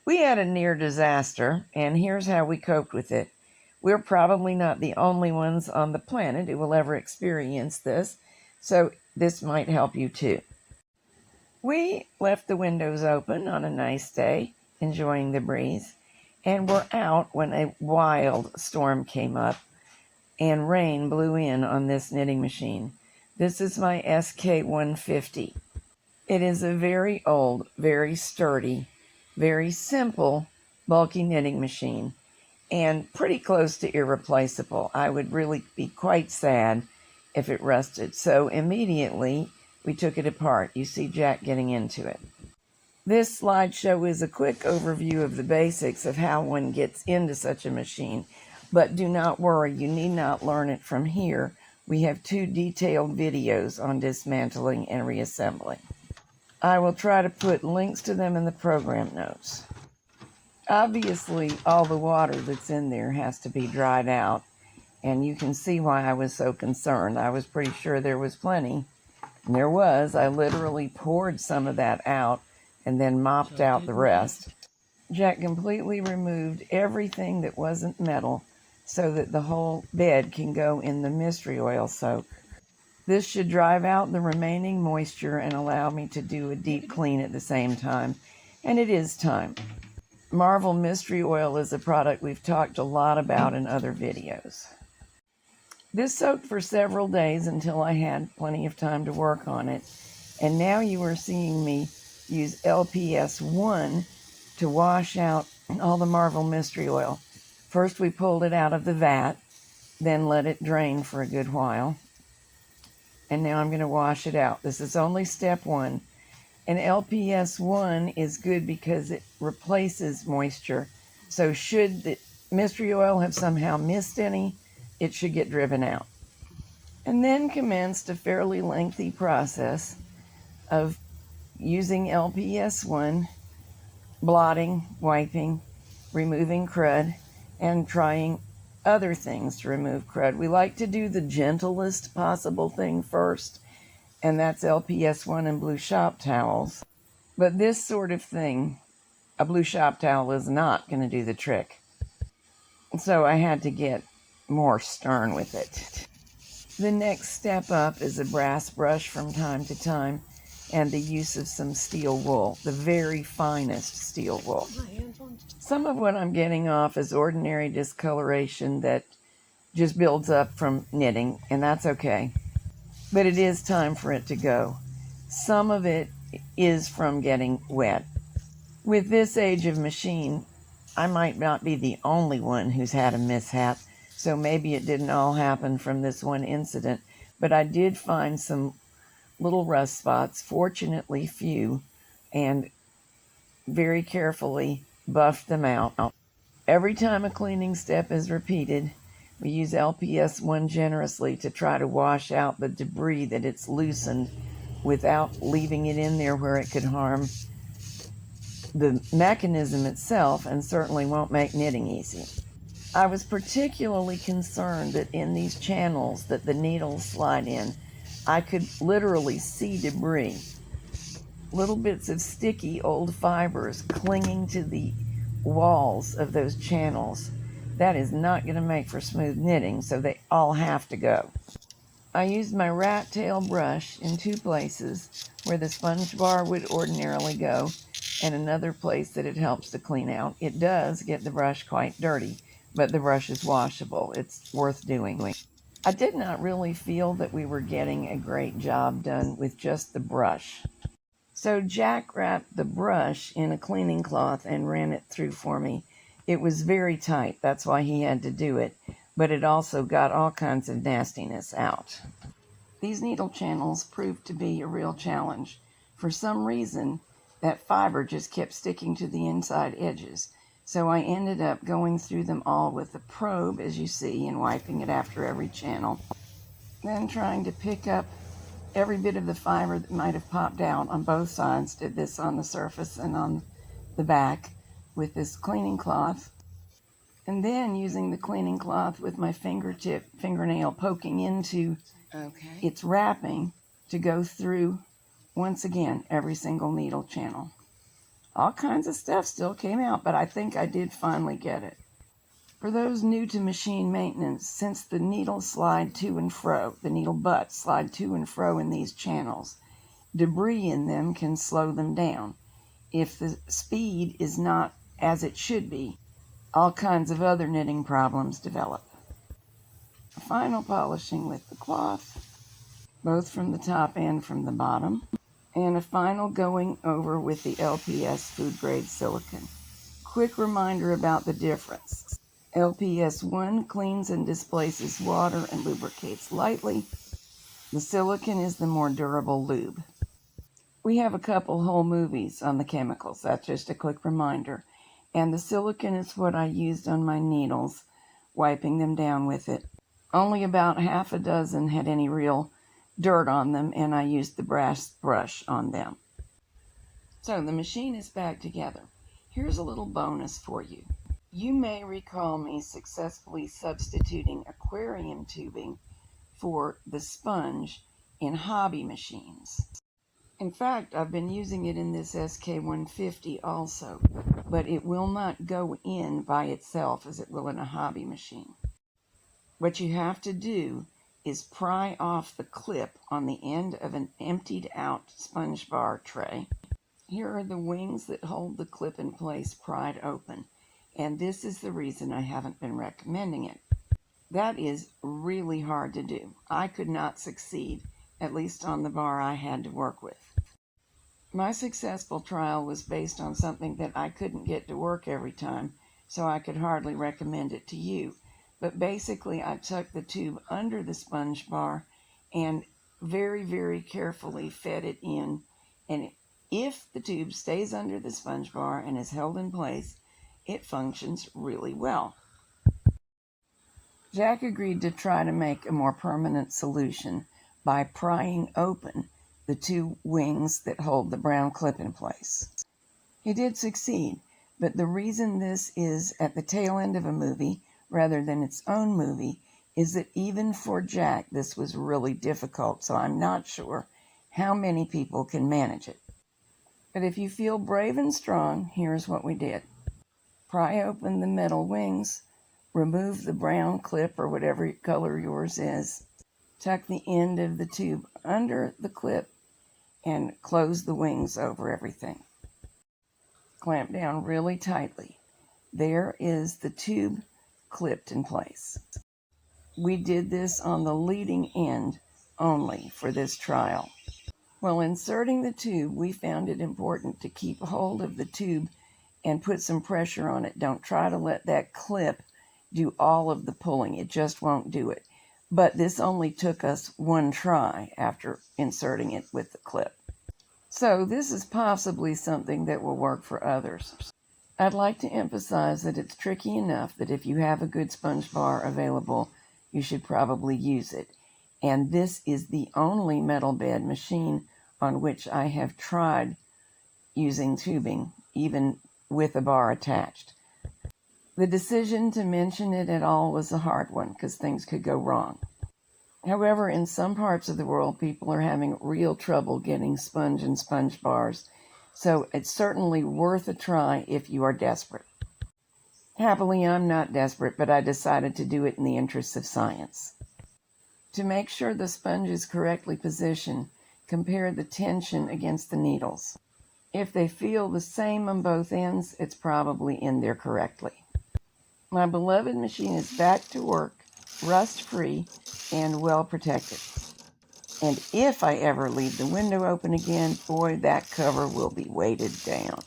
We had a near disaster, and here's how we coped with it. We're probably not the only ones on the planet who will ever experience this, so this might help you too. We left the windows open on a nice day, enjoying the breeze, and were out when a wild storm came up and rain blew in on this knitting machine. This is my SK150. It is a very old, very sturdy, very simple, bulky knitting machine, and pretty close to irreplaceable. I would really be quite sad if it rusted. So immediately we took it apart. You see Jack getting into it. This slideshow is a quick overview of the basics of how one gets into such a machine, but do not worry, you need not learn it from here. We have 2 detailed videos on dismantling and reassembling. I will try to put links to them in the program notes. Obviously, all the water that's in there has to be dried out, and you can see why I was so concerned. I was pretty sure there was plenty, and there was. I literally poured some of that out and then mopped out the rest. Jack completely removed everything that wasn't metal so that the whole bed can go in the mystery oil soak. This should drive out the remaining moisture and allow me to do a deep clean at the same time, and it is time. Marvel Mystery Oil is a product we've talked a lot about in other videos. This soaked for several days until I had plenty of time to work on it, and now you are seeing me use LPS1 to wash out all the Marvel Mystery Oil. First we pulled it out of the vat, then let it drain for a good while, and now I'm going to wash it out. This is only step 1. And LPS1 is good because it replaces moisture. So should the mystery oil have somehow missed any, it should get driven out. And then commenced a fairly lengthy process of using LPS1, blotting, wiping, removing crud, and trying other things to remove crud. We like to do the gentlest possible thing first, and that's LPS1 and blue shop towels. But this sort of thing, a blue shop towel is not going to do the trick. So I had to get more stern with it. The next step up is a brass brush from time to time and the use of some steel wool, the very finest steel wool. Some of what I'm getting off is ordinary discoloration that just builds up from knitting, and that's okay. But it is time for it to go. Some of it is from getting wet. With this age of machine, I might not be the only one who's had a mishap, so maybe it didn't all happen from this one incident, but I did find some little rust spots, fortunately few, and very carefully buffed them out. Every time a cleaning step is repeated, we use LPS1 generously to try to wash out the debris that it's loosened without leaving it in there where it could harm the mechanism itself and certainly won't make knitting easy. I was particularly concerned that in these channels that the needles slide in, I could literally see debris, little bits of sticky old fibers clinging to the walls of those channels. That is not going to make for smooth knitting, so they all have to go. I used my rat tail brush in 2 places where the sponge bar would ordinarily go and another place that it helps to clean out. It does get the brush quite dirty, but the brush is washable. It's worth doing. I did not really feel that we were getting a great job done with just the brush. So Jack wrapped the brush in a cleaning cloth and ran it through for me. It was very tight, that's why he had to do it, but it also got all kinds of nastiness out. These needle channels proved to be a real challenge. For some reason, that fiber just kept sticking to the inside edges. So I ended up going through them all with a probe, as you see, and wiping it after every channel. Then trying to pick up every bit of the fiber that might have popped out on both sides. Did this on the surface and on the back with this cleaning cloth. And then using the cleaning cloth with my fingernail poking into its wrapping to go through, once again, every single needle channel. All kinds of stuff still came out, but I think I did finally get it. For those new to machine maintenance, since the needles slide to and fro, the needle butts slide to and fro in these channels, debris in them can slow them down. If the speed is not as it should be, all kinds of other knitting problems develop. Final polishing with the cloth, both from the top and from the bottom, and a final going over with the LPS food grade silicone. Quick reminder about the difference. LPS 1 cleans and displaces water and lubricates lightly. The silicone is the more durable lube. We have a couple whole movies on the chemicals. That's just a quick reminder. And the silicone is what I used on my needles, wiping them down with it. Only about half a dozen had any real dirt on them, and I used the brass brush on them. So the machine is back together. Here's a little bonus for you. You may recall me successfully substituting aquarium tubing for the sponge in hobby machines. In fact, I've been using it in this SK150 also, but it will not go in by itself as it will in a hobby machine. What you have to do is pry off the clip on the end of an emptied out sponge bar tray. Here are the wings that hold the clip in place pried open, and this is the reason I haven't been recommending it. That is really hard to do. I could not succeed, at least on the bar I had to work with. My successful trial was based on something that I couldn't get to work every time, so I could hardly recommend it to you. But basically, I tucked the tube under the sponge bar and very, very carefully fed it in. And if the tube stays under the sponge bar and is held in place, it functions really well. Jack agreed to try to make a more permanent solution by prying open the two wings that hold the brown clip in place. He did succeed, but the reason this is at the tail end of a movie rather than its own movie is that even for Jack this was really difficult, so I'm not sure how many people can manage it. But if you feel brave and strong, here's what we did. Pry open the metal wings, remove the brown clip or whatever color yours is, tuck the end of the tube under the clip, and close the wings over everything. Clamp down really tightly. There is the tube clipped in place. We did this on the leading end only for this trial. While inserting the tube, we found it important to keep hold of the tube and put some pressure on it. Don't try to let that clip do all of the pulling. It just won't do it. But this only took us one try after inserting it with the clip. So this is possibly something that will work for others. I'd like to emphasize that it's tricky enough that if you have a good sponge bar available, you should probably use it. And this is the only metal bed machine on which I have tried using tubing, even with a bar attached. The decision to mention it at all was a hard one because things could go wrong. However, in some parts of the world, people are having real trouble getting sponge and sponge bars, so it's certainly worth a try if you are desperate. Happily, I'm not desperate, but I decided to do it in the interests of science. To make sure the sponge is correctly positioned, compare the tension against the needles. If they feel the same on both ends, it's probably in there correctly. My beloved machine is back to work, rust-free, and well protected. And if I ever leave the window open again, boy, that cover will be weighted down.